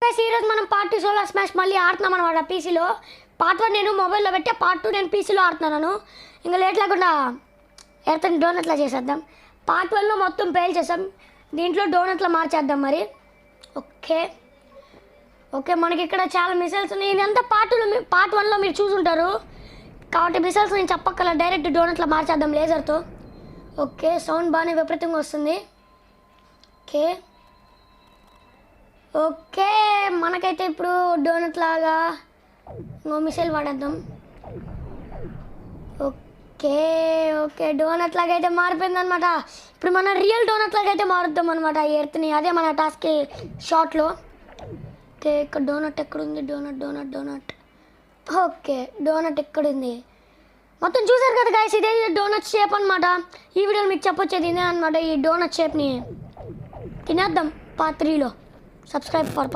Guys ఈరోజు మనం part 2 solar smash మళ్ళీ ఆడుతున్నాం అనమాట పీసీలో. పార్ట్ 1 నేను మొబైల్లో పెట్టే, పార్ట్ 2 నేను పీసీలో ఆడుతున్నాను. ఇంకా లేట్ లేకుండా ఎర్తని డోనట్లా చేసేద్దాం. పార్ట్ 1లో మొత్తం పేల్ చేసాం, దీంట్లో డోనట్లా మార్చేద్దాం మరి. ఓకే ఓకే, మనకి ఇక్కడ చాలా మిసైల్స్ ఉన్నాయి. ఇదంతా పార్ట్ 1లో మీరు చూసుంటారు కాబట్టి మిసైల్స్ నేను చెప్పక్కల, డైరెక్ట్ డోనట్లా మార్చేద్దాం లేజర్తో. ఓకే, సౌండ్ బాగానే విపరీతంగా వస్తుంది. ఓకే ఓకే, మనకైతే ఇప్పుడు డోనట్ లాగా ఇంకో మిసైల్ వాడేద్దాం. ఓకే ఓకే, డోనట్ లాగా అయితే మారిపోయింది అనమాట. ఇప్పుడు మనం రియల్ డోనట్ లాగా అయితే మారుద్దాం అనమాట ఈ ఎర్త్ని. అదే మన టాస్క్ షార్ట్లో. ఓకే, ఇక్కడ డోనట్ ఎక్కడుంది? Donut donut donut. Okay, donut ఎక్కడుంది? మొత్తం చూసారు కదా గైస్, ఇదే డోనట్ షేప్ అనమాట. ఈ వీడియోలో మీకు చెప్పొచ్చేది ఇదే అనమాట. ఈ డోనట్ షేప్ని తినేద్దాం పార్ట్ 3లో. Subscribe for